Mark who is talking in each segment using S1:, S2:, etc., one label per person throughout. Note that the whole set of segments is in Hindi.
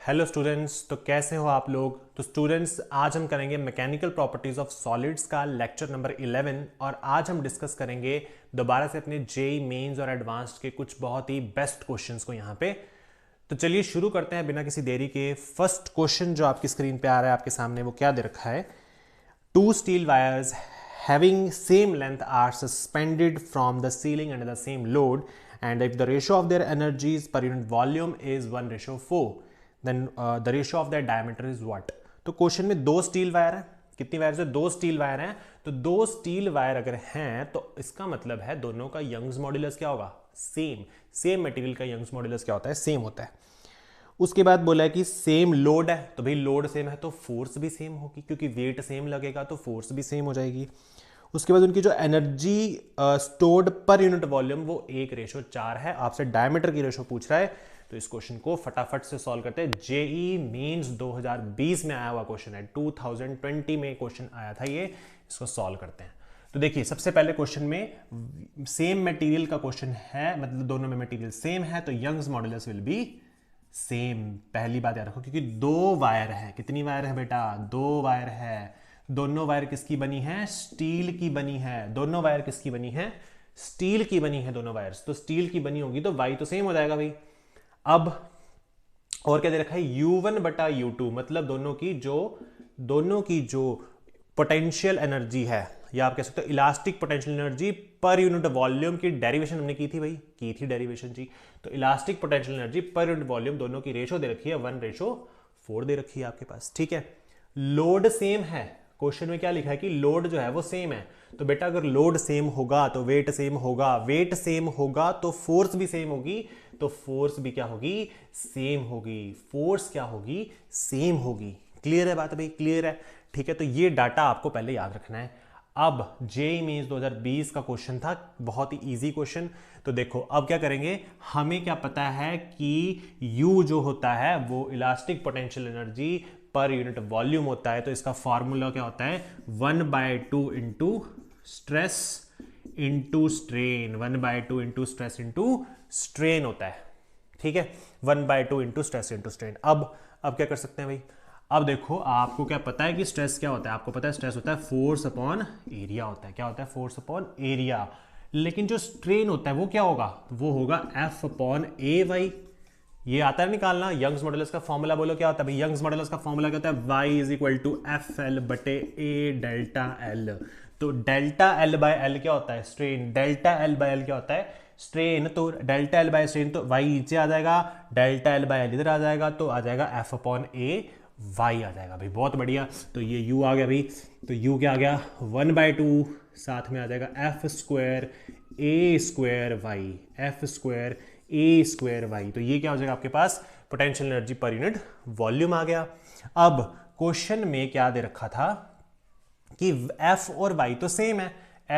S1: हेलो स्टूडेंट्स, तो कैसे हो आप लोग। तो स्टूडेंट्स, आज हम करेंगे मैकेनिकल प्रॉपर्टीज ऑफ सॉलिड्स का लेक्चर नंबर 11 और आज हम डिस्कस करेंगे दोबारा से अपने जेई मेंस और एडवांस्ड के कुछ बहुत ही बेस्ट क्वेश्चंस को यहाँ पे। तो चलिए शुरू करते हैं बिना किसी देरी के। फर्स्ट क्वेश्चन जो आपकी स्क्रीन पे आ रहा है आपके सामने, वो क्या दे रखा है। Two steel wires having same length are suspended from the ceiling under the same load, and if the ratio of their energies per unit volume is 1:4, then the ratio of their diameter is what? तो क्वेश्चन में दो स्टील वायर है। कितनी वायर है? दो स्टील वायर हैं। तो दो स्टील वायर अगर हैं तो इसका मतलब है दोनों का यंग्स मॉड्यूलस क्या होगा? सेम मटेरियल का यंग्स मॉड्यूलस क्या होता है? सेम होता है। उसके बाद बोला है कि सेम लोड है, तो भाई लोड सेम है तो फोर्स भी सेम होगी, क्योंकि वेट सेम लगेगा तो फोर्स भी सेम हो जाएगी। उसके बाद उनकी जो एनर्जी स्टोर्ड पर यूनिट वॉल्यूम वो 1:4 है। आपसे डायमीटर की रेशो पूछ रहा है, तो इस क्वेश्चन को फटाफट से सॉल्व करते हैं। जेई मेंस 2020 में आया हुआ क्वेश्चन है, 2020 में क्वेश्चन आया था ये। इसको सॉल्व करते हैं। तो देखिए, सबसे पहले क्वेश्चन में सेम मटेरियल का क्वेश्चन है, मतलब दोनों में मटेरियल सेम है, तो Young's modulus will be same. पहली बात याद रखो, क्योंकि दो वायर है। कितनी वायर है बेटा? दो वायर है। दोनों वायर किसकी बनी है? स्टील की बनी है। दोनों वायर किसकी बनी है? स्टील की बनी है दोनों वायर्स। तो स्टील की बनी होगी तो वाई तो सेम हो जाएगा भाई। अब और क्या दे रखा है? U1/U2, मतलब दोनों की जो पोटेंशियल एनर्जी है, या आप कह सकते हो elastic potential energy per unit volume की डेरिवेशन हमने की थी भाई, की थी डेरिवेशन जी। तो elastic potential energy per unit volume दोनों की रेशो दे रखी है 1:4 दे रखी है आपके पास, ठीक है। लोड सेम है। क्वेश्चन में क्या लिखा है कि लोड जो है वो सेम है। तो बेटा अगर लोड सेम होगा तो वेट सेम होगा, वेट सेम होगा तो फोर्स भी सेम होगी, तो फोर्स भी क्या होगी? सेम होगी। फोर्स क्या होगी? सेम होगी। क्लियर है बात भाई? क्लियर है, ठीक है। तो ये डाटा आपको पहले याद रखना है। अब जेईई मेंस 2020 का क्वेश्चन था, बहुत ही इजी क्वेश्चन। तो देखो अब क्या करेंगे, हमें क्या पता है कि U जो होता है वो elastic potential energy per unit volume होता है। तो इसका फॉर्मूला क्या होता है? 1/2 into stress into strain. 1/2 into stress into strain होता है, ठीक है। 1/2 इंटू स्ट्रेस इंटू स्ट्रेन। अब क्या कर सकते हैं भाई? अब देखो, आपको क्या पता है कि स्ट्रेस क्या होता है? आपको पता है स्ट्रेस होता है फोर्स अपॉन एरिया होता है। क्या होता है? Force upon area. लेकिन जो स्ट्रेन होता है वो क्या होगा? वो होगा F/AY। ये आता है निकालना। यंग्स मॉड्यूलस का फॉर्मूला बोलो क्या होता है भाई? यंग्स मॉड्यूलस का फॉर्मूला क्या होता है? Y=FL/A∆L। तो डेल्टा एल बाय एल क्या होता है? Strain. Delta L by L क्या होता है? स्ट्रेन। तो डेल्टा एल बाय स्ट्रेन, तो y नीचे आ जाएगा, डेल्टा एल बाय एल इधर आ जाएगा, तो आ जाएगा F/A y आ जाएगा भाई। बहुत बढ़िया। तो ये u आ गया भाई। तो u क्या आ गया? 1/2, साथ में आ जाएगा F²A²y, F²A²y। तो ये क्या हो जाएगा आपके पास? Potential energy per unit volume आ गया। अब क्वेश्चन में क्या दे रखा था कि F और y तो सेम है।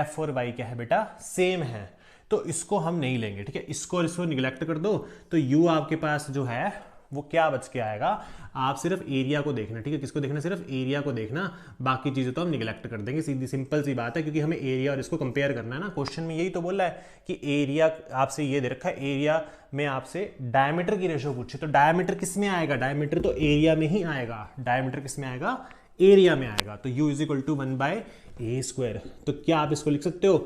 S1: F और y क्या है बेटा? सेम है। तो इसको हम नहीं लेंगे, ठीक है। इसको निगलेक्ट कर दो। तो u आपके पास जो है वो क्या बच के आएगा? आप सिर्फ एरिया को देखना, ठीक है। किसको देखना? सिर्फ एरिया को देखना। बाकी चीजें तो हम निगलेक्ट कर देंगे। सीधी सिंपल सी बात है, क्योंकि हमें एरिया और इसको कंपेयर करना है ना। क्वेश्चन में यही तो बोल रहा है कि एरिया आपसे ये दे रखा है, एरिया में आपसे डायमीटर की रेशो पूछे। तो डायमीटर किस में आएगा? डायमीटर तो एरिया में ही आएगा। डायमीटर किस में आएगा? एरिया में आएगा। तो U = 1/A²। तो क्या आप इसको लिख सकते हो?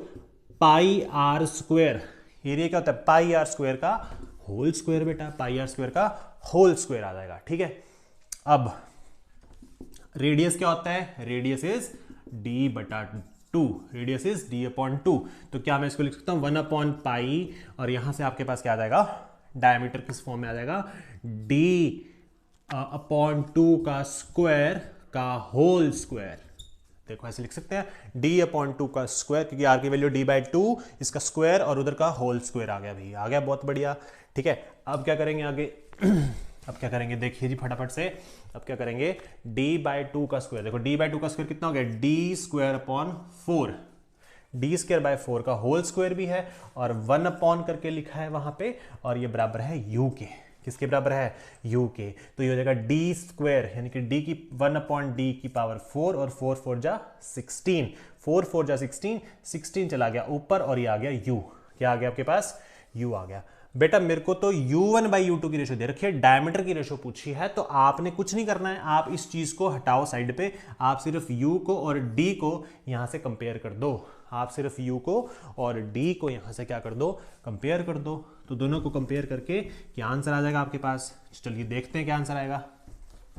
S1: πr²। एरिया क्या होता है? πr² का होल स्क्वायर बेटा। πr² का होल स्क्वायर आ जाएगा, ठीक है। अब रेडियस क्या होता है? Radius is d/2। Radius is d/2। तो क्या मैं इसको लिख सकता हूं 1/π, और यहां से आपके पास क्या आ जाएगा? डायमीटर किस फॉर्म में आ जाएगा? d/2 का स्क्वायर का होल स्क्वायर। देखो ऐसे लिख सकते हैं, d/2 का स्क्वायर, क्योंकि r की वैल्यू d/2, इसका स्क्वायर और उधर का होल स्क्वायर आ गया भाई। आ गया, बहुत बढ़िया, ठीक है। अब क्या करेंगे आगे? अब क्या करेंगे देखिए जी फटाफट से। अब क्या करेंगे? d/2 का स्क्वायर। देखो d/2 का स्क्वायर कितना हो गया? d²/4। d²/4 का होल स्क्वायर भी है, और 1 करके लिखा है वहां पे, और ये बराबर है u के। किसके बराबर है? u के। तो ये हो जाएगा d², यानी कि d की 1/d⁴, और 4 × 16, 4 × 16, 16 चला गया ऊपर, और ये आ गया u। क्या आ गया आपके पास? u आ गया। बेटा मेरे को तो u1 बाई u2 की रेशो दे रखी है, डायमीटर की रेशो पूछी है, तो आपने कुछ नहीं करना है, आप इस चीज को हटाओ साइड पे, आप सिर्फ u को और d को यहां से कंपेयर कर दो, आप सिर्फ u को और d को यहां से क्या कर दो, कंपेयर कर दो। तो दोनों को कंपेयर करके क्या आंसर आ जाएगा आपके पास, चलिए देखते हैं क्या आंसर आएगा।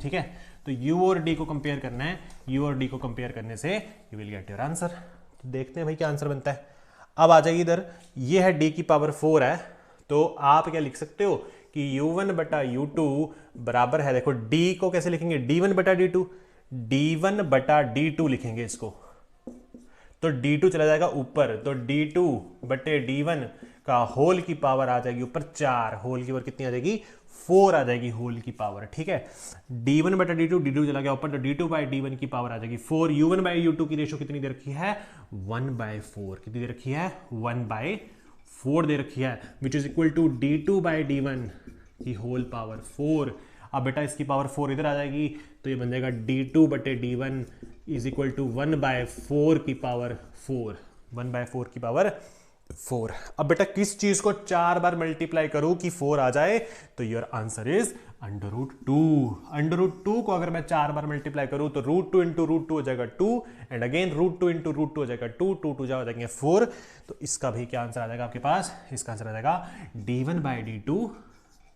S1: ठीक है, तो u और d को कंपेयर करना है, u और d को कंपेयर करने से you will get your answer. तो देखते हैं भाई क्या आंसर बनता है। अब आ जाइए इधर, ये है d की पावर 4 है, तो आप क्या लिख सकते हो कि u1 बटा u2 बराबर है, देखो d को कैसे लिखेंगे, d1 बटा d2, d1 बटा d2 लिखेंगे इसको, तो d2 चला जाएगा ऊपर, तो d2 बटे d1 का होल की पावर आ जाएगी ऊपर 4, होल की पावर कितनी आ जाएगी, 4 आ जाएगी होल की पावर। ठीक है, d1 बटा d2 चला गया ऊपर, तो d2 बाई d1 की पावर आ जाएगी 4, u1 बाई u2 की रेशो कितनी दे रखी है, 1/4, कितनी दे रखी है, 1/4 दे रखी है, which is equal to d2 by d1 की होल पावर 4। अब बेटा इसकी पावर 4 इधर आ जाएगी, तो ये बन जाएगा d2 बटे d1 इज इक्वल टू 1/4 की पावर 4, 1/4 की पावर 4। अब बेटा किस चीज को 4 बार मल्टीप्लाई करूं कि 4 आ जाए, तो योर आंसर इज √2। √2 को अगर मैं 4 बार मल्टीप्लाई करूं तो √2 इंटू √2 हो जाएगा 2, एंड अगेन √2 इंटू √2 हो जाएगा 2, 2 2 हो जाएंगे 4। तो इसका भी क्या आंसर आ जाएगा आपके पास, इसका आंसर आ जाएगा d1 by d2,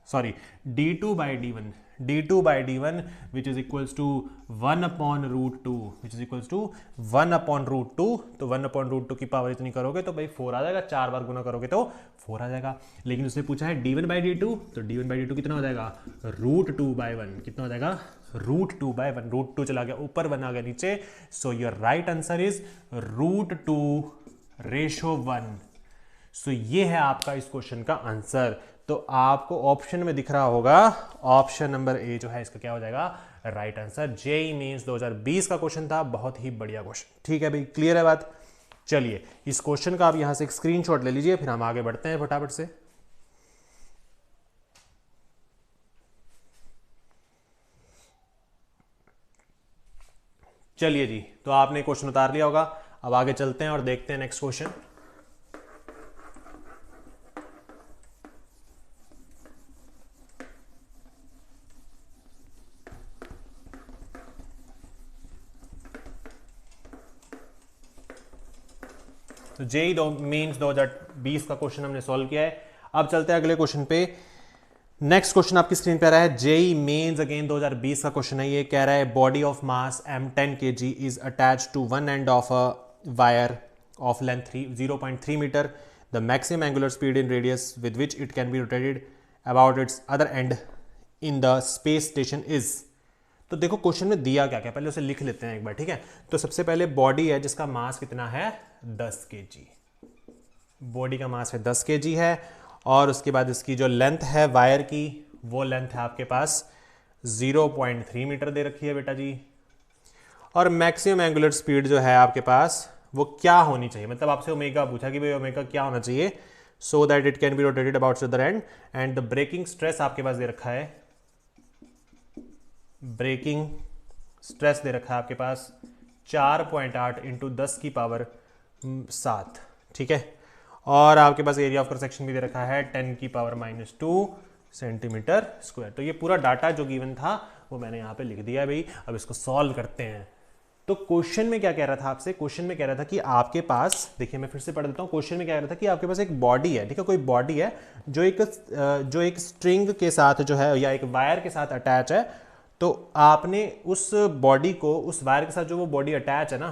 S1: sorry d2 by d1, d2 by d1 which is equals to 1/√2, which is equals to 1/√2। तो 1/√2 की पावर इतनी करोगे तो भाई 4 आ जाएगा, 4 बार गुना करोगे तो 4 आ जाएगा। लेकिन उसने पूछा है d1 बाई d2, तो d1 बाई d2 कितना हो जाएगा, √2/1, कितना हो जाएगा, √2/1, √2 चला गया ऊपर, 1 आ गया नीचे, so your right answer is √2/1। सो ये है आपका इस क्वेश्चन का आंसर। तो आपको ऑप्शन में दिख रहा होगा, ऑप्शन नंबर ए जो है इसका क्या हो जाएगा, राइट आंसर। जेईई मेंस 2020 का क्वेश्चन था, बहुत ही बढ़िया क्वेश्चन। ठीक है भाई, क्लियर है बात। चलिए इस क्वेश्चन का आप यहां से एक स्क्रीनशॉट ले लीजिए, फिर हम आगे बढ़ते हैं फटाफट से। चलिए जी, तो आपने क्वेश्चन उतार लिया होगा, अब आगे चलते हैं और देखते हैं नेक्स्ट क्वेश्चन। तो जेईई मेंस 2020 का क्वेश्चन हमने सॉल्व किया है। अब चलते हैं अगले क्वेश्चन पे। नेक्स्ट क्वेश्चन आपकी स्क्रीन पे आ रहा है, जेईई मेंस अगेन 2020 का क्वेश्चन है। ये कह रहा है body of mass m10 kg is attached to one end of a wire of length 0.3 metre, the maximum angular speed in radius with which it can be rotated about its other end in the space station is. तो देखो क्वेश्चन में दिया क्या क्या, पहले उसे लिख लेते हैं एक बार। ठीक है, तो सबसे पहले बॉडी है जिसका मास कितना है, 10 kg, बॉडी का मास है 10 kg है, और उसके बाद इसकी जो लेंथ है वायर की, वो लेंथ है आपके पास 0.3 मीटर दे रखी है बेटा जी, और मैक्सिमम एंगुलर स्पीड जो है आपके पास वो क्या होनी चाहिए, मतलब आपसे ओमेगा पूछा कि भाई ओमेगा क्या होना चाहिए, so that it can be rotated about the end, and the breaking stress आपके पास दे रखा है, ब्रेकिंग स्ट्रेस दे रखा है आपके पास 4.8 इंटू 10 की पावर 7। ठीक है, और आपके पास एरिया ऑफ क्रॉस सेक्शन भी दे रखा है 10 की पावर -2 सेंटीमीटर स्क्वायर। तो ये पूरा डाटा जो गिवन था वो मैंने यहाँ पे लिख दिया है भाई। अब इसको सॉल्व करते हैं। तो क्वेश्चन में क्या कह रहा था आपसे, क्वेश्चन में कह रहा था कि आपके पास, देखिए मैं फिर से पढ़ देता हूँ, क्वेश्चन में कह रहा था कि आपके पास एक बॉडी है, ठीक है, कोई बॉडी है जो एक स्ट्रिंग के साथ जो है या एक वायर के साथ अटैच है। तो आपने उस बॉडी को, उस वायर के साथ जो वो बॉडी अटैच है ना,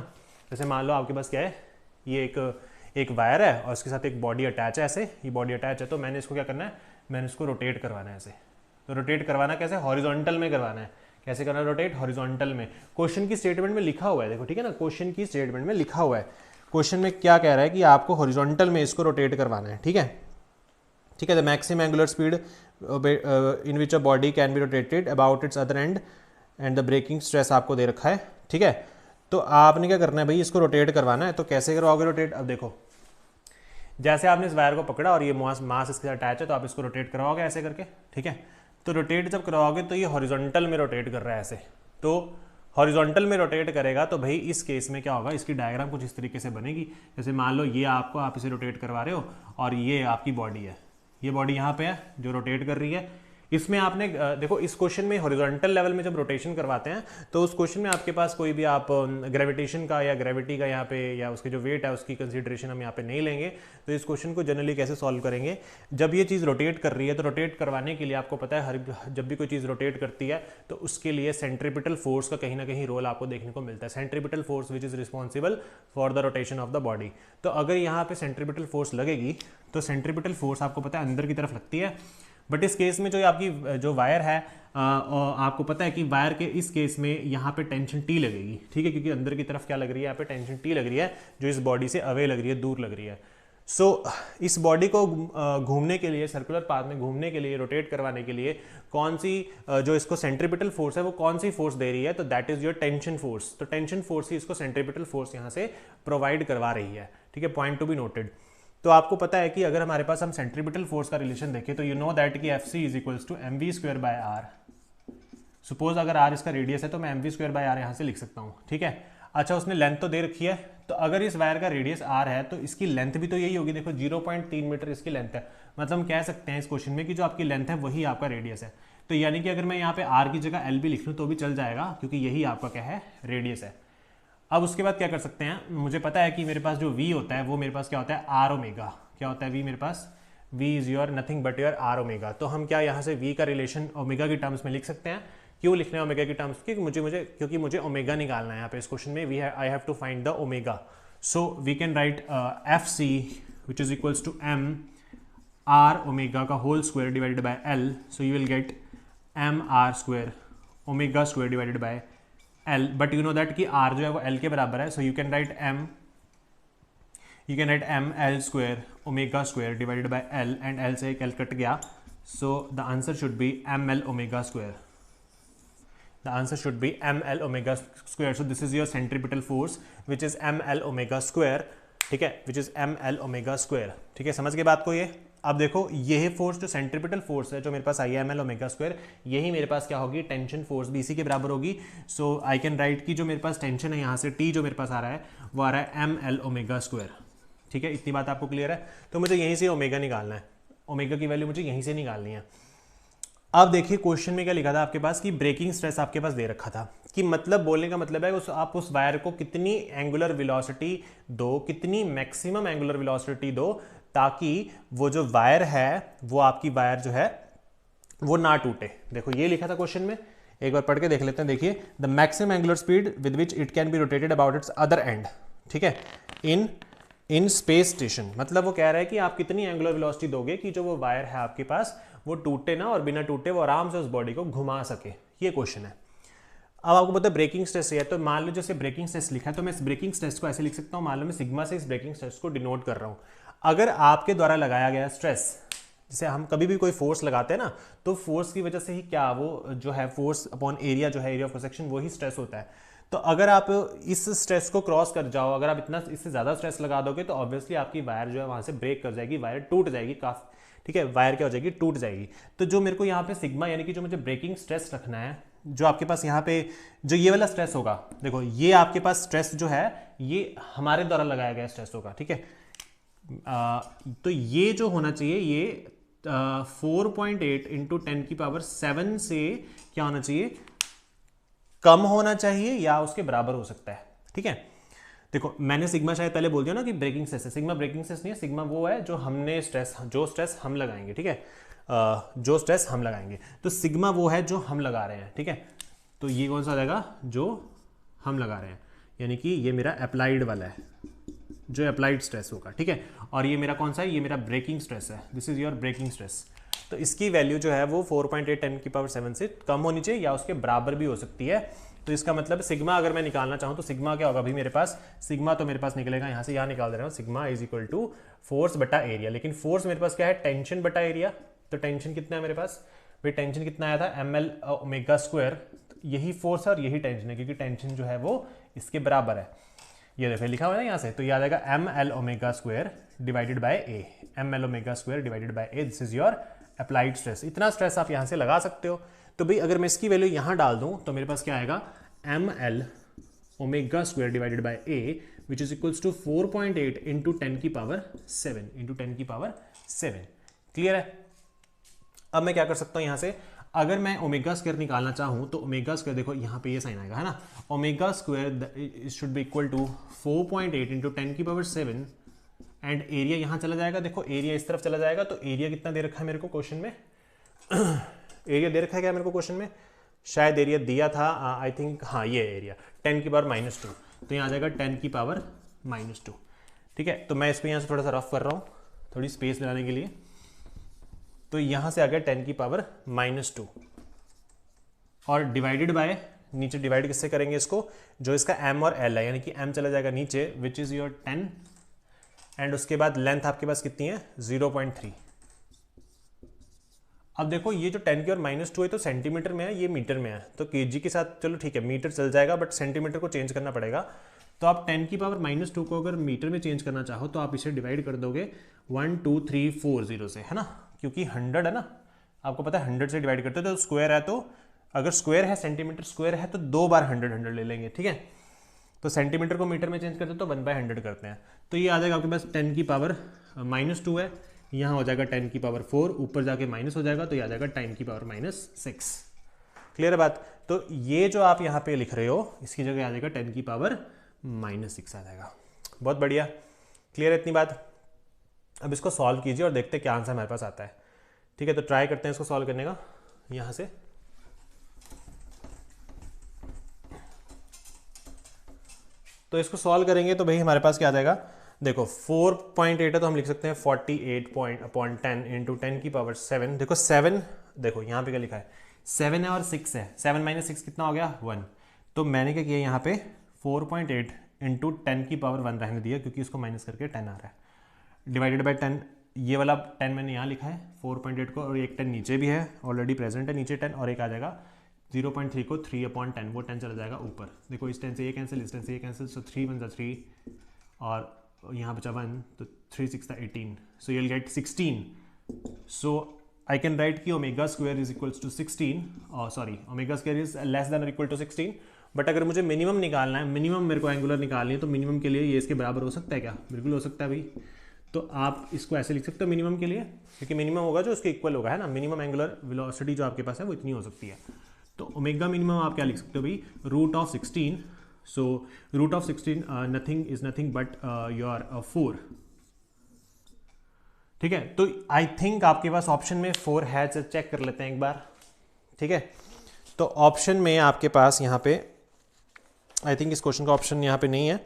S1: जैसे मान लो आपके पास क्या है, ये एक वायर है और उसके साथ एक बॉडी अटैच है, ऐसे ये बॉडी अटैच है, तो मैंने इसको क्या करना है, मैंने इसको रोटेट करवाना है ऐसे। तो रोटेट करवाना कैसे, हॉरिजॉन्टल में करवाना है। कैसे करना है रोटेट, हॉरिजॉन्टल में। क्वेश्चन की स्टेटमेंट में लिखा हुआ है, देखो ठीक है ना, क्वेश्चन की स्टेटमेंट में लिखा हुआ है, क्वेश्चन में क्या कह रहा है कि आपको हॉरिजॉन्टल में इसको रोटेट करवाना है। ठीक है, ठीक है, the maximum angular speed in which a body can be rotated about its other end the breaking stress आपको दे रखा है। ठीक है, तो आपने क्या करना है भाई, इसको रोटेट करवाना है। तो कैसे करवाओगे रोटेट, अब देखो जैसे आपने इस वायर को पकड़ा और ये मास इसके साथ अटैच है, तो आप इसको रोटेट करवाओगे ऐसे करके। ठीक है, तो रोटेट जब करवाओगे तो ये हॉरिजॉन्टल में रोटेट कर रहा है ऐसे, तो हॉरिजॉन्टल में रोटेट करेगा तो भाई इस केस में क्या होगा, इसकी डायग्राम कुछ इस तरीके से बनेगी। जैसे मान लो ये आप इसे रोटेट करवा रहे हो और ये आपकी बॉडी है, ये बॉडी यहाँ पे है जो रोटेट कर रही है। इसमें आपने देखो इस क्वेश्चन में हॉरिजॉन्टल लेवल में जब रोटेशन करवाते हैं तो उस क्वेश्चन में आपके पास कोई भी आप ग्रेविटेशन का या ग्रेविटी का यहाँ पे या उसकी जो वेट है उसकी कंसीडरेशन हम यहाँ पे नहीं लेंगे। तो इस क्वेश्चन को जनरली कैसे सॉल्व करेंगे, जब ये चीज़ रोटेट कर रही है तो रोटेट करवाने के लिए आपको पता है जब भी कोई चीज़ रोटेट करती है तो उसके लिए सेंट्रीपिटल फोर्स का कहीं ना कहीं रोल आपको देखने को मिलता है। Centripetal force which is responsible for the rotation of the body. तो अगर यहाँ पे सेंट्रीपिटल फोर्स लगेगी तो सेंट्रीपिटल फोर्स आपको पता है अंदर की तरफ लगती है, बट इस केस में जो आपकी जो वायर है आपको पता है कि वायर के इस केस में यहाँ पे टेंशन टी लगेगी, ठीक है, क्योंकि अंदर की तरफ क्या लग रही है, यहाँ पे टेंशन टी लग रही है जो इस बॉडी से अवे लग रही है, दूर लग रही है। सो इस बॉडी को घूमने के लिए, सर्कुलर पाथ में घूमने के लिए, रोटेट करवाने के लिए कौन सी जो इसको सेंट्रीपिटल फोर्स है वो कौन सी फोर्स दे रही है, तो that is your tension force. तो टेंशन फोर्स ही इसको सेंट्रीपिटल फोर्स यहाँ से प्रोवाइड करवा रही है, ठीक है, पॉइंट टू बी नोटेड। तो आपको पता है कि अगर हमारे पास हम सेंट्रीपिटल फोर्स का रिलेशन देखें तो यू नो दैट कि F C is equals to M V square by R. Suppose अगर आर इसका रेडियस है तो मैं M V square by R यहाँ से लिख सकता हूँ, ठीक है। अच्छा, उसने लेंथ तो दे रखी है, तो अगर इस वायर का रेडियस आर है तो इसकी लेंथ भी तो यही होगी। देखो 0.3 मीटर इसकी लेंथ है, मतलब हम कह सकते हैं इस क्वेश्चन में कि जो आपकी लेंथ है वही आपका रेडियस है। तो यानी कि अगर मैं यहाँ पे आर की जगह एल भी लिख लूँ तो भी चल जाएगा, क्योंकि यही आपका क्या है, रेडियस है। अब उसके बाद क्या कर सकते हैं, मुझे पता है कि मेरे पास जो v होता है वो मेरे पास क्या होता है, आर ओमेगा। क्या होता है v मेरे पास, v is your nothing but your R omega. तो हम क्या यहाँ से v का रिलेशन ओमेगा की टर्म्स में लिख सकते हैं। क्यों लिखना है ओमेगा की टर्म्स, क्योंकि मुझे ओमेगा निकालना है यहाँ पे इस क्वेश्चन में। I have to find the omega. So we can write F C which is equals to M R omega का whole square divided by L. So you will get M R square omega square divided by L, but you know that कि आर जो है वो एल के बराबर है। So you can write M L square omega square divided by L, and L से एक एल कट गया। So the answer should be M L omega square. The answer should be ml omega square. So this is your centripetal force which is ml omega square, ठीक है, which is ml omega square, ठीक है, समझ गए बात को ये। अब देखो यही फोर्स जो सेंट्रीपिटल फोर्स है जो मेरे पास आई है ml omega square, यही मेरे पास क्या होगी, टेंशन फोर्स भी इसी के बराबर होगी। सो आई कैन राइट कि जो मेरे पास टेंशन है यहाँ से t जो मेरे पास आ रहा है वो आ रहा है ml omega square, ठीक है, इतनी बात आपको क्लियर है। तो मुझे यहीं से ओमेगा निकालना है, ओमेगा की वैल्यू मुझे यहीं से निकालनी है। अब देखिए क्वेश्चन में क्या लिखा था आपके पास कि ब्रेकिंग स्ट्रेस आपके पास दे रखा था, कि मतलब बोलने का मतलब है आप उस वायर को कितनी एंगुलर वेलोसिटी दो, कितनी मैक्सिमम एंगुलर वेलोसिटी दो, ताकि वो जो वायर है वो आपकी वायर जो है वो ना टूटे। देखो ये लिखा था क्वेश्चन में, एक बार पढ़ के देख लेते हैं। देखिए the maximum angular speed with which it can be rotated about its other and, ठीक है, इन स्पेस स्टेशन। मतलब वो कह रहा है कि आप कितनी एंगुलर वेलोसिटी दोगे कि जो वो वायर है आपके पास वो टूटे ना, और बिना टूटे वो आराम से उस बॉडी को घुमा सके, ये क्वेश्चन है। अब आपको पता है ब्रेकिंग स्ट्रेस है, तो मान लो जैसे ब्रेकिंग स्ट्रेस लिखा है तो मैं इस ब्रेकिंग स्ट्रेस को ऐसे लिख सकता हूँ, मान लो मैं सिग्मा से इस ब्रेकिंग स्ट्रेस को डिनोट कर रहा हूँ। अगर आपके द्वारा लगाया गया स्ट्रेस, जैसे हम कभी भी कोई फोर्स लगाते हैं ना, तो फोर्स की वजह से ही क्या वो जो है फोर्स अपॉन एरिया जो है, एरिया ऑफ सेक्शन, वही स्ट्रेस होता है। तो अगर आप इस स्ट्रेस को क्रॉस कर जाओ, अगर आप इतना इससे ज़्यादा स्ट्रेस लगा दोगे तो ऑब्वियसली आपकी वायर जो है वहाँ से ब्रेक कर जाएगी, वायर टूट जाएगी काफ़ी, ठीक है, वायर क्या हो जाएगी, टूट जाएगी। तो जो मेरे को यहाँ पे सिग्मा यानी कि जो मुझे ब्रेकिंग स्ट्रेस रखना है, जो आपके पास यहाँ पे जो ये वाला स्ट्रेस होगा, देखो ये आपके पास स्ट्रेस जो है ये हमारे द्वारा लगाया गया स्ट्रेस होगा, ठीक है। तो ये जो होना चाहिए ये 4.8 इंटू 10 की पावर 7 से क्या होना चाहिए, कम होना चाहिए या उसके बराबर हो सकता है, ठीक है। देखो मैंने सिग्मा शायद पहले बोल दिया ना कि ब्रेकिंग स्ट्रेस है, सिग्मा ब्रेकिंग स्ट्रेस नहीं है, सिग्मा वो है जो हमने जो स्ट्रेस हम लगाएंगे, ठीक है, जो स्ट्रेस हम लगाएंगे, तो सिग्मा वो है जो हम लगा रहे हैं, ठीक है। तो ये कौन सा आ जाएगा, जो हम लगा रहे हैं, यानी कि ये मेरा अप्लाइड वाला है, जो अप्लाइड स्ट्रेस होगा, ठीक है। और ये मेरा कौन सा है, ये मेरा ब्रेकिंग स्ट्रेस है, this is your breaking stress. तो इसकी वैल्यू जो है वो 4.8 10 की पावर 7 से कम होनी चाहिए या उसके बराबर भी हो सकती है। तो इसका मतलब सिग्मा अगर मैं निकालना चाहूँ तो सिग्मा क्या होगा, अभी मेरे पास सिग्मा तो मेरे पास निकलेगा, यहाँ से यहाँ निकाल दे रहा हूँ, sigma is equal to force बटा एरिया। लेकिन फोर्स मेरे पास क्या है, टेंशन बटा एरिया। तो टेंशन कितना है मेरे पास, भाई टेंशन कितना आया था, ml ओमेगा स्क्वायर। यही फोर्स है और यही टेंशन है, क्योंकि टेंशन जो है वो इसके बराबर है। ये देखो लिखा हुआ है यहाँ से, तो याद आएगा ml omega square divided by a, ml omega square divided by a, this is your applied stress. इतना स्ट्रेस आप यहाँ से लगा सकते हो। तो भाई अगर मैं इसकी वैल्यू यहाँ डाल दूँ तो मेरे पास क्या आएगा, ml omega square divided by a which is equals to 4.8 into 10 की पावर 7 इंटू 10 की पावर 7। क्लियर है? अब मैं क्या कर सकता हूँ यहाँ से, अगर मैं ओमेगा स्क्वायर निकालना चाहूँ तो ओमेगा स्क्वायर, देखो यहाँ पे ये साइन आएगा है ना, omega square should be equal to 4.8 into 10 की पावर 7 एंड एरिया यहाँ चला जाएगा, देखो एरिया इस तरफ चला जाएगा, तो एरिया कितना दे रखा है मेरे को क्वेश्चन में एरिया दे रखा है क्या मेरे को क्वेश्चन में, शायद एरिया दिया था आई थिंक, हाँ ये एरिया 10 की पावर -2, तो यहाँ आ जाएगा 10 की पावर -2। ठीक है, तो मैं इसको यहाँ से थोड़ा सा रफ कर रहा हूँ थोड़ी स्पेस बनाने के लिए, तो यहाँ से आ गया 10 की पावर -2 और डिवाइडेड बाय, नीचे डिवाइड किससे करेंगे इसको, जो इसका m और l है, यानी कि m चला जाएगा नीचे विच इज़ योर 10 एंड उसके बाद लेंथ आपके पास कितनी है 0.3। अब देखो ये जो 10 की और -2 है तो सेंटीमीटर में है, ये मीटर में है, तो केजी के साथ चलो ठीक है मीटर चल जाएगा, बट सेंटीमीटर को चेंज करना पड़ेगा। तो आप 10 की पावर -2 को अगर मीटर में चेंज करना चाहो तो आप इसे डिवाइड कर दोगे 1 2 3 4 0 से, है ना, क्योंकि 100 है ना, आपको पता है 100 से डिवाइड करते हो तो स्क्वायर है, तो अगर स्क्वायर है सेंटीमीटर स्क्वायर है तो 2 बार 100 ले लेंगे। ठीक है, तो सेंटीमीटर को मीटर में चेंज करते हो तो 1/100 करते हैं, तो ये आ जाएगा आपके पास 10 की पावर -2 है, यहाँ हो जाएगा 10 की पावर 4, ऊपर जाके माइनस हो जाएगा तो ये आ जाएगा 10 की पावर -6। क्लियर है बात? तो ये जो आप यहाँ पे लिख रहे हो इसकी जगह आ जाएगा 10 की पावर -6 आ जाएगा। बहुत बढ़िया, क्लियर है इतनी बात? अब इसको सॉल्व कीजिए और देखते हैं क्या आंसर हमारे पास आता है। ठीक है, तो ट्राई करते हैं इसको सॉल्व करने का यहाँ से। तो इसको सॉल्व करेंगे तो भाई हमारे पास क्या आ जाएगा, देखो 4.8 है तो हम लिख सकते हैं 48.10 इंटू 10 की पावर 7। देखो 7, देखो यहाँ पे क्या लिखा है 7 है और 6 है, 7 - 6 कितना हो गया 1। तो मैंने क्या किया यहाँ पे 4.8 इंटू 10 की पावर 1 रहने दिया क्योंकि इसको माइनस करके 10 आ रहा है, डिवाइडेड बाई 10, ये वाला 10 मैंने यहाँ लिखा है 4.8 को, और एक 10 नीचे भी है ऑलरेडी प्रेजेंट है नीचे 10, और एक आ जाएगा 0.3 को 3/10, वो 10 चला जाएगा ऊपर। देखो इस 10 से ये कैंसिल, इस 10 से ये कैंसिल, सो 3 1 = 3 और यहाँ बचा 1, तो 3 6 = 18, so you will get 16। So I can write कि omega square is equals to 16, sorry omega square is less than और इक्वल टू 16, बट अगर मुझे मिनिमम निकालना है, मिनिमम मेरे को एंगुलर निकालनी है, तो मिनिमम के लिए ये इसके बराबर हो सकता है क्या? बिल्कुल हो सकता है भाई। तो आप इसको ऐसे लिख सकते हो मिनिमम के लिए, क्योंकि मिनिमम होगा जो उसके इक्वल होगा, है ना, मिनिमम एंगुलर वेलोसिटी जो आपके पास है वो इतनी हो सकती है। तो ओमेगा मिनिमम आप क्या लिख सकते हो भाई, √16। सो √16 nothing is nothing but your 4। ठीक है, तो आई थिंक आपके पास ऑप्शन में 4 है, चेक कर लेते हैं एक बार। ठीक है, तो ऑप्शन में आपके पास यहाँ पे आई थिंक इस क्वेश्चन का ऑप्शन यहाँ पे नहीं है,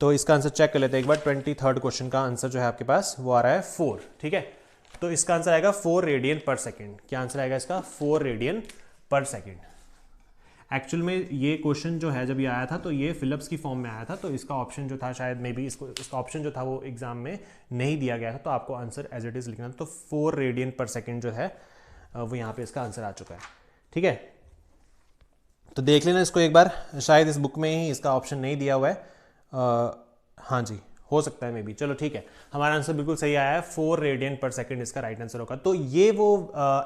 S1: तो इसका आंसर चेक कर लेते हैं एक बार। 23rd क्वेश्चन का आंसर जो है आपके पास वो आ रहा है 4। ठीक है, तो इसका आंसर आएगा 4 रेडियन पर सेकेंड। क्या आंसर आएगा इसका? 4 रेडियन पर सेकेंड। एक्चुअल में ये क्वेश्चन जो है जब ये आया था तो ये फिलिप्स की फॉर्म में आया था, तो इसका ऑप्शन जो था शायद मे बी इसका ऑप्शन जो था वो एग्जाम में नहीं दिया गया था, तो आपको आंसर एज इट इज लिखना था। तो 4 रेडियन पर सेकेंड जो है वो यहाँ पे इसका आंसर आ चुका है। ठीक है, तो देख लेना इसको एक बार, शायद इस बुक में ही इसका ऑप्शन नहीं दिया हुआ है। हाँ जी, हो सकता है मे बी। चलो ठीक है, हमारा आंसर बिल्कुल सही आया है, 4 रेडियन पर सेकंड इसका राइट आंसर होगा। तो ये वो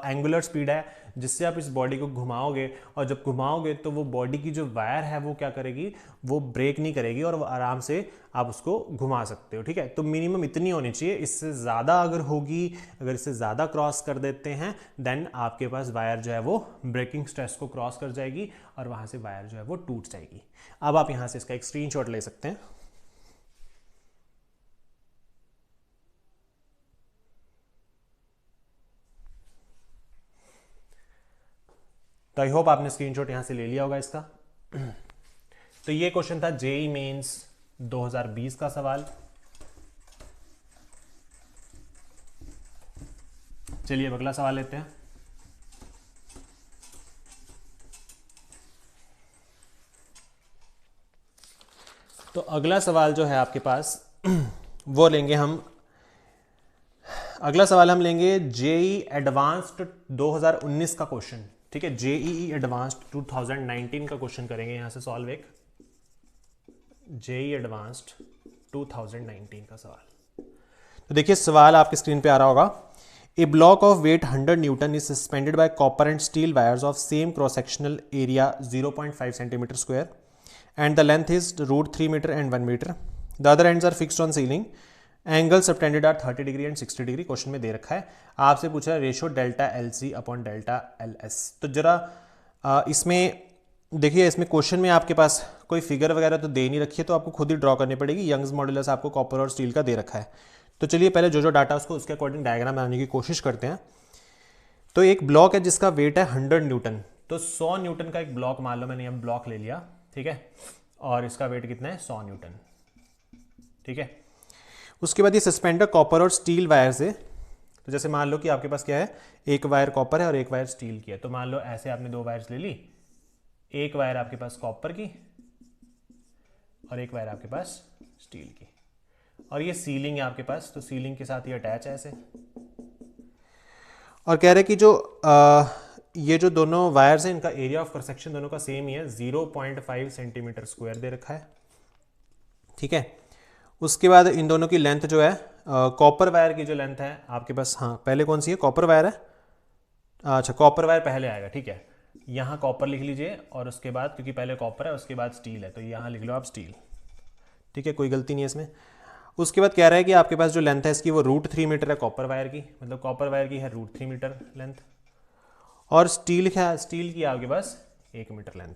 S1: एंगुलर स्पीड है जिससे आप इस बॉडी को घुमाओगे, और जब घुमाओगे तो वो बॉडी की जो वायर है वो क्या करेगी, वो ब्रेक नहीं करेगी और वो आराम से आप उसको घुमा सकते हो। ठीक है, तो मिनिमम इतनी होनी चाहिए, इससे ज़्यादा अगर होगी, अगर इससे ज़्यादा क्रॉस कर देते हैं देन आपके पास वायर जो है वो ब्रेकिंग स्ट्रेस को क्रॉस कर जाएगी और वहाँ से वायर जो है वो टूट जाएगी। अब आप यहाँ से इसका एक स्क्रीनशॉट ले सकते हैं। तो आई होप आपने स्क्रीनशॉट यहां से ले लिया होगा इसका। तो ये क्वेश्चन था जेईई मेंस 2020 का सवाल। चलिए अब अगला सवाल लेते हैं। तो अगला सवाल जो है आपके पास वो लेंगे हम, अगला सवाल हम लेंगे जेईई एडवांस्ड 2019 का क्वेश्चन। ठीक है, जेईई एडवांस्ड 2019 का क्वेश्चन करेंगे यहां से सॉल्व। एक जेईई एडवांस्ड 2019 का सवाल। तो देखिए सवाल आपके स्क्रीन पे आ रहा होगा। A block of weight 100 newton is suspended by copper and steel wires of same cross sectional area 0.5 centimetre square and the length is √3 meter and 1 meter. The other ends are fixed on ceiling. Angle subtended are 30 degree and 60 degree, question में दे रखा है। आपसे पूछा है ratio delta L C upon delta L S. तो जरा इसमें देखिए, इसमें क्वेश्चन में आपके पास कोई फिगर वगैरह तो दे नहीं रखी है, तो आपको खुद ही ड्रॉ करनी पड़ेगी। यंग्स मॉडुलस आपको कॉपर और स्टील का दे रखा है। तो चलिए पहले जो जो डाटा उसको उसके अकॉर्डिंग डायग्राम बनाने की कोशिश करते हैं। तो एक ब्लॉक है जिसका वेट है 100 न्यूटन, तो 100 न्यूटन का एक ब्लॉक मान लो, मैंने यहाँ ब्लॉक ले लिया, ठीक है, और इसका वेट कितना है 100 न्यूटन, ठीक है। उसके बाद ये सस्पेंडर कॉपर और स्टील वायर से, तो जैसे मान लो कि आपके पास क्या है, एक वायर कॉपर है और एक वायर स्टील की है। तो मान लो ऐसे आपने दो वायर्स ले ली, एक वायर आपके पास कॉपर की और एक वायर आपके पास स्टील की, और ये सीलिंग है आपके पास, तो सीलिंग के साथ ये अटैच है ऐसे। और कह रहे कि जो ये जो दोनों वायर्स हैं इनका एरिया ऑफ क्रॉस सेक्शन दोनों का सेम ही है, 0.5 सेंटीमीटर स्क्वायर दे रखा है, ठीक है। उसके बाद इन दोनों की लेंथ जो है, कॉपर वायर की जो लेंथ है आपके पास, हाँ पहले कौन सी है, कॉपर वायर है, अच्छा कॉपर वायर पहले आएगा, ठीक है। यहाँ कॉपर लिख लीजिए और उसके बाद, क्योंकि पहले कॉपर है उसके बाद स्टील है, तो यहाँ लिख लो आप स्टील, ठीक है, कोई गलती नहीं है इसमें। उसके बाद कह रहा है कि आपके पास जो लेंथ है इसकी वो √3 मीटर है कॉपर वायर की, मतलब कॉपर वायर की है √3 मीटर लेंथ, और स्टील की आपके पास 1 मीटर लेंथ,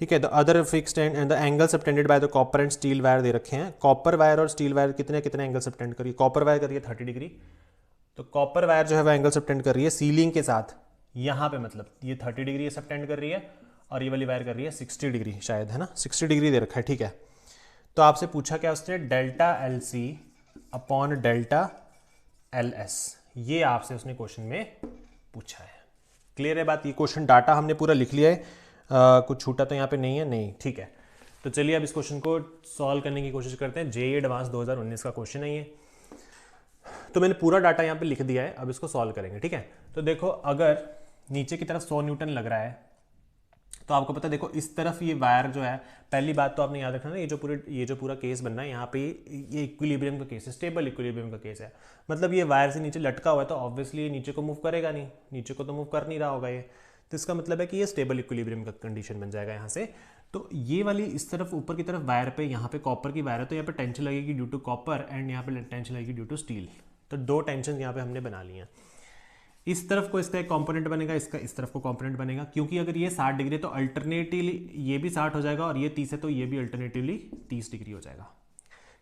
S1: ठीक है। The other fixed end the angle subtended by the copper and steel wire they रखे हैं। कॉपर वायर और स्टील वायर कितने कितने एंगल सबटेंड करिए, कॉपर वायर करिए 30 डिग्री, तो कॉपर वायर जो है वो एंगल सबटेंड कर रही है सीलिंग के साथ, यहाँ पे मतलब ये 30 डिग्री सबटेंड कर रही है, और ये वाली वायर कर रही है 60 डिग्री शायद, है ना, 60 डिग्री दे रखा है, ठीक है। तो आपसे पूछा क्या उसने, delta L C upon delta L S, ये आपसे उसने क्वेश्चन में पूछा है। क्लियर है बात, ये क्वेश्चन डाटा हमने पूरा लिख लिया है, कुछ छूटा तो यहाँ पे नहीं है, नहीं, ठीक है। तो चलिए अब इस क्वेश्चन को सॉल्व करने की कोशिश करते हैं। जेईई एडवांस 2019 का क्वेश्चन है ये। तो मैंने पूरा डाटा यहाँ पे लिख दिया है, अब इसको सॉल्व करेंगे, ठीक है। तो देखो, अगर नीचे की तरफ 100 न्यूटन लग रहा है, तो आपको पता है, देखो इस तरफ ये वायर जो है, पहली बात तो आपने याद रखना ना, ये जो पूरा केस बनना है यहाँ पे, ये इक्विलिब्रियम का केस है, स्टेबल इक्विलिब्रियम का केस है, मतलब ये वायर से नीचे लटका हुआ है, तो ऑब्वियसली ये नीचे को मूव करेगा नहीं, नीचे को तो मूव कर नहीं रहा होगा ये, तो इसका मतलब है कि ये स्टेबल इक्विलिब्रियम का कंडीशन बन जाएगा यहाँ से। तो ये वाली इस तरफ ऊपर की तरफ वायर पे, यहाँ पे कॉपर की वायर है, तो यहाँ पे टेंशन लगेगी ड्यू टू कॉपर, एंड यहाँ पे टेंशन लगेगी ड्यू टू स्टील, तो दो टेंशन यहाँ पे हमने बना ली हैं। इस तरफ को इसका एक कंपोनेंट बनेगा, इसका इस तरफ को कंपोनेंट बनेगा, क्योंकि अगर ये 60 डिग्री तो अल्टरनेटिवली ये भी 60 हो जाएगा, और ये 30 है तो ये भी अल्टरनेटिवली 30 डिग्री हो जाएगा।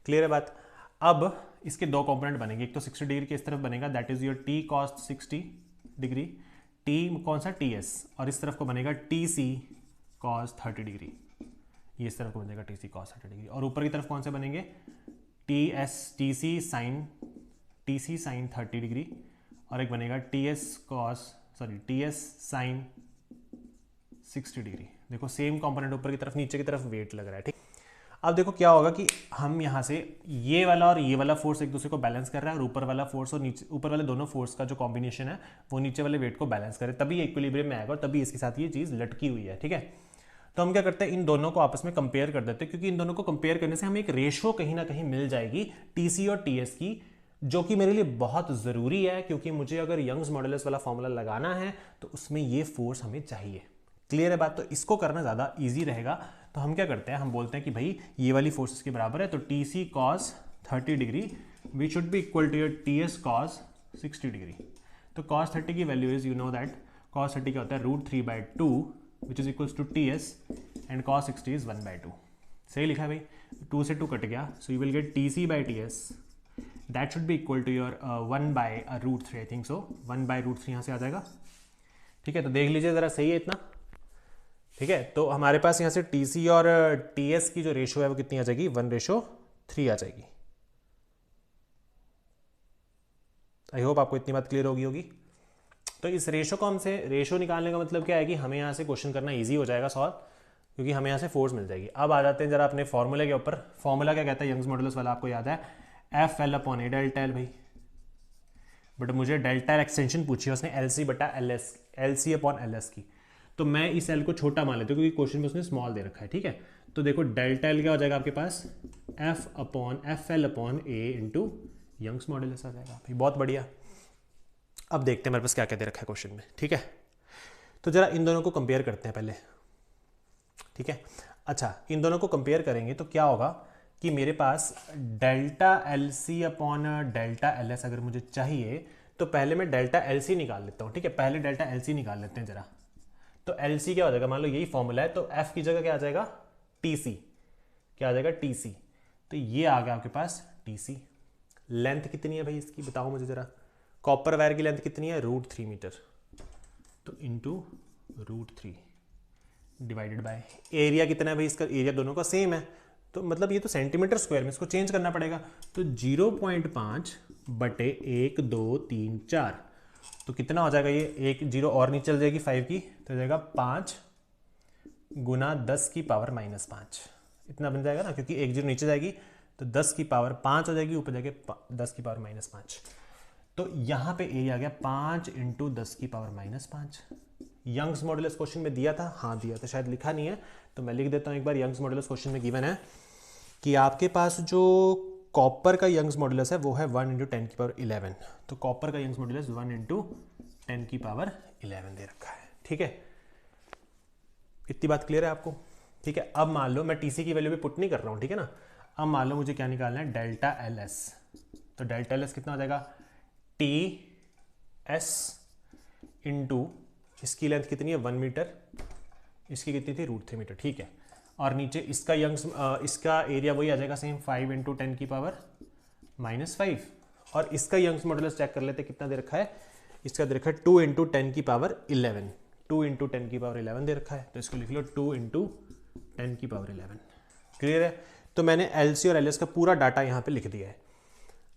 S1: क्लियर है बात। अब इसके दो कंपोनेंट बनेंगे, एक तो 60 डिग्री के इस तरफ बनेगा, that is your T cos 60 degree, T कौन सा, टी एस, और इस तरफ को बनेगा टी सी कॉस 30 डिग्री, ये इस तरफ को बनेगा टी सी कॉस 30 डिग्री, और ऊपर की तरफ कौन से बनेंगे, टी सी साइन 30 डिग्री, और एक बनेगा टी एस साइन 60 डिग्री। देखो सेम कंपोनेंट ऊपर की तरफ, नीचे की तरफ वेट लग रहा है, ठीक। अब देखो क्या होगा कि हम यहाँ से ये वाला और ये वाला फोर्स एक दूसरे को बैलेंस कर रहा है, और ऊपर वाला फोर्स और नीचे, ऊपर वाले दोनों फोर्स का जो कॉम्बिनेशन है वो नीचे वाले वेट को बैलेंस करे, तभी इक्विलिब्रियम में आएगा, और तभी इसके साथ ये चीज़ लटकी हुई है, ठीक है। तो हम क्या करते हैं, इन दोनों को आपस में कंपेयर कर देते हैं, क्योंकि इन दोनों को कंपेयर करने से हमें एक रेशो कहीं ना कहीं मिल जाएगी टीसी और टीएस की, जो कि मेरे लिए बहुत ज़रूरी है, क्योंकि मुझे अगर यंग्स मॉडुलस वाला फॉर्मूला लगाना है तो उसमें ये फोर्स हमें चाहिए। क्लियर है बात। तो इसको करना ज़्यादा इजी रहेगा, तो हम क्या करते हैं, हम बोलते हैं कि भाई ये वाली फोर्स इसके बराबर है, तो T C cos 30 degree we should be equal to your T S cos 60 degree. तो कॉस 30 की value is, you know that cos 30 क्या होता है, √3/2 which is equals to T S, and cos 60 is 1/2। सही लिखा है भाई, 2 से 2 कट गया, so you will get T C by T S, that should be equal to your 1/√3, I think so 1/√3 यहाँ से आ जाएगा, ठीक है। तो देख लीजिए ज़रा, सही है इतना, ठीक है। तो हमारे पास यहाँ से टी सी और टी एस की जो रेशो है वो कितनी आ जाएगी, 1:3 आ जाएगी। आई होप आपको इतनी बात क्लियर होगी। तो इस रेशो को हमसे, रेशो निकालने का मतलब क्या है कि हमें यहाँ से क्वेश्चन करना ईजी हो जाएगा सॉल्व, क्योंकि हमें यहाँ से फोर्स मिल जाएगी। अब आ जाते हैं जरा अपने फॉर्मूले के ऊपर। फॉर्मूला क्या कहता है, यंग्स मॉडुलस वाला आपको याद है, F L upon A delta L भाई, बट मुझे डेल्टा एल एक्सटेंशन पूछी है उसने एल सी बटा L S, L C upon L S की, तो मैं इस एल को छोटा मान लेता हूँ क्योंकि क्वेश्चन में उसने स्मॉल दे रखा है, ठीक है। तो देखो डेल्टा एल क्या हो जाएगा आपके पास, एफ एल अपॉन ए इंटू यंग्स मॉडुलस आ जाएगा भाई, बहुत बढ़िया। अब देखते हैं मेरे पास क्या क्या दे रखा है क्वेश्चन में, ठीक है। तो जरा इन दोनों को कंपेयर करते हैं पहले, ठीक है। अच्छा, इन दोनों को कंपेयर करेंगे तो क्या होगा कि मेरे पास delta L C upon delta L S अगर मुझे चाहिए तो पहले मैं डेल्टा एल सी निकाल लेता हूँ, ठीक है। पहले डेल्टा एल सी निकाल लेते हैं जरा। तो एल सी क्या हो जाएगा, मान लो यही फॉर्मूला है, तो एफ की जगह क्या आ जाएगा, टी सी। क्या आ जाएगा, टी सी। तो ये आ गया आपके पास टी सी। लेंथ कितनी है भाई इसकी, बताओ मुझे जरा। कॉपर वायर की लेंथ कितनी है, √3 मीटर। तो इंटू √3 डिवाइडेड बाय एरिया कितना है भाई इसका, एरिया दोनों का सेम है, तो मतलब ये तो सेंटीमीटर स्क्वायर में, इसको चेंज करना पड़ेगा। तो 0.5 बटे 1 2 3 4, तो कितना हो जाएगा, ये एक जीरो और नीचे चल जाएगी 5 की, तो हो जाएगा 5 गुना 10 की पावर -5, इतना बन जाएगा ना, क्योंकि एक जीरो नीचे जाएगी तो 10 की पावर 5 हो जाएगी, ऊपर जाके 10 की पावर -5। तो यहाँ पे एरिया आ गया 5 × 10 की पावर -5। यंग्स मॉडुलस क्वेश्चन में दिया था, हाँ दिया था, शायद लिखा नहीं है तो मैं लिख देता हूँ एक बार। यंग्स मॉडुलस क्वेश्चन में गिवन है कि आपके पास जो कॉपर का यंग्स मॉडुलस है वो है 1 × 10 की पावर 11। तो कॉपर का यंग्स मॉडुलस 1 × 10 की पावर 11 दे रखा है, ठीक है। इतनी बात क्लियर है आपको, ठीक है। अब मान लो मैं टीसी की वैल्यू भी पुट नहीं कर रहा हूँ, ठीक है ना। अब मान लो मुझे क्या निकालना है, डेल्टा एल एस। तो डेल्टा एल एस कितना हो जाएगा, टी एस इंटू इसकी लेंथ कितनी है 1 मीटर, इसकी कितनी थी √3 मीटर, ठीक है। और नीचे इसका यंग्स इसका एरिया वही आ जाएगा सेम 5 × 10 की पावर -5। और इसका यंग्स मॉडुलस चेक कर लेते कितना दे रखा है, इसका दे रखा है 2 × 10 की पावर 11। 2 × 10 की पावर 11 दे रखा है, तो इसको लिख लो 2 × 10 की पावर 11। क्लियर है। तो मैंने एल सी और एल एस का पूरा डाटा यहाँ पे लिख दिया है।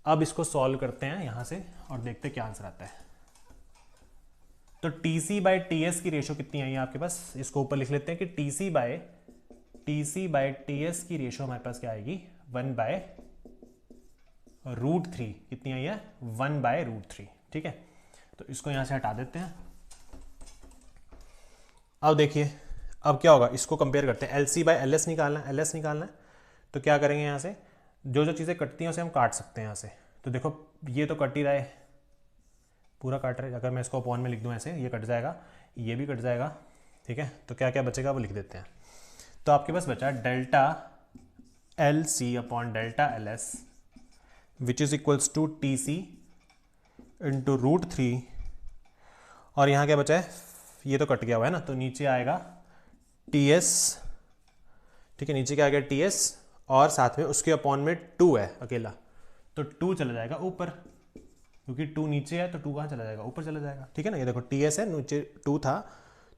S1: अब इसको सॉल्व करते हैं यहाँ से और देखते हैं क्या आंसर आता है। तो T C by T S की रेशो कितनी आई है आपके पास, इसको ऊपर लिख लेते हैं कि T C by T S की रेशो हमारे पास क्या आएगी, 1/√3। कितनी आई है, 1/√3, ठीक है। तो इसको यहां से हटा देते हैं। अब देखिए अब क्या होगा, इसको कंपेयर करते हैं। L C by L S निकालना है, एल एस निकालना है, तो क्या करेंगे, यहाँ से जो जो चीज़ें कटती हैं उसे हम काट सकते हैं यहाँ से। तो देखो ये तो कट ही रहा है, पूरा काट रहा है। अगर मैं इसको अपॉन में लिख दूँ ऐसे, ये कट जाएगा, ये भी कट जाएगा, ठीक है। तो क्या क्या बचेगा वो लिख देते हैं। तो आपके पास बचा delta L C upon delta L S which is equals to T C into √3। और यहाँ क्या बचा है, ये तो कट गया हुआ है ना, तो नीचे आएगा टी एस, ठीक है। नीचे क्या आ गया, टी एस, और साथ में उसके अपॉन में 2 है अकेला, तो 2 चला जाएगा ऊपर, क्योंकि 2 नीचे है तो 2 कहाँ चला जाएगा, ऊपर चला जाएगा, ठीक है ना। ये देखो टी एस है, नीचे 2 था,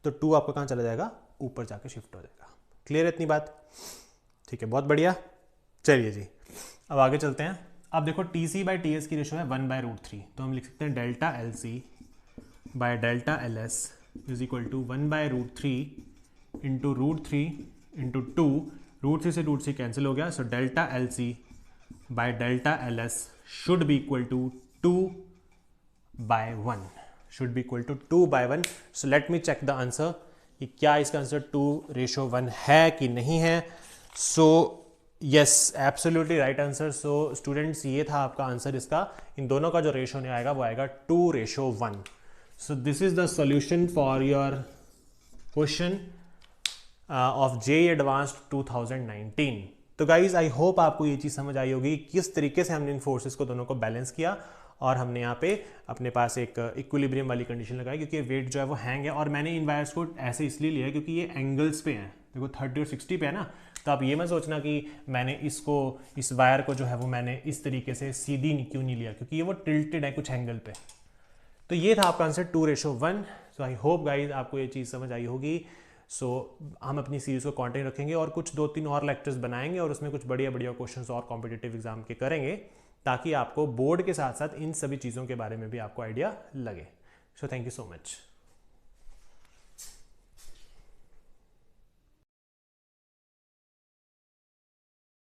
S1: तो 2 आपका कहाँ चला जाएगा, ऊपर जाके शिफ्ट हो जाएगा। क्लियर है इतनी बात, ठीक है, बहुत बढ़िया। चलिए जी अब आगे चलते हैं। अब देखो T C by T S की रेशो है 1/√3, तो हम लिख सकते हैं delta L C by delta L S is equal to 1/√3 into √3 into 2। √3 से √3 कैंसिल हो गया, so delta L C by delta L S should be equal to 2/1, should be equal to 2/1। So let me check the answer कि क्या इसका आंसर 2:1 है कि नहीं है। So yes, absolutely right answer. So students ये था आपका आंसर इसका। इन दोनों का जो रेशो नहीं आएगा वो आएगा 2:1। So this is the solution for your question of JEE advanced 2019। तो गाइज आई होप आपको ये चीज़ समझ आई होगी किस तरीके से हमने इन फोर्सेस को दोनों को बैलेंस किया, और हमने यहाँ पे अपने पास एक इक्विलिब्रियम वाली कंडीशन लगाई, क्योंकि वेट जो है वो हैंग है। और मैंने इन वायर्स को ऐसे इसलिए लिया है क्योंकि ये एंगल्स पे हैं, देखो 30 और 60 पे है ना। तो आप ये मत सोचना कि मैंने इस वायर को जो है वो मैंने इस तरीके से सीधी क्यों नहीं लिया, क्योंकि ये वो टिल्टेड है कुछ एंगल पे। तो ये था आपका answer 2:1। So I hope guys आपको ये चीज़ समझ आई होगी। सो हम अपनी सीरीज़ को कंटिन्यू रखेंगे और कुछ 2-3 और लेक्चर्स बनाएंगे और उसमें कुछ बढ़िया बढ़िया क्वेश्चंस और कॉम्पिटिटिव एग्जाम के करेंगे, ताकि आपको बोर्ड के साथ साथ इन सभी चीज़ों के बारे में भी आपको आइडिया लगे। So thank you so much.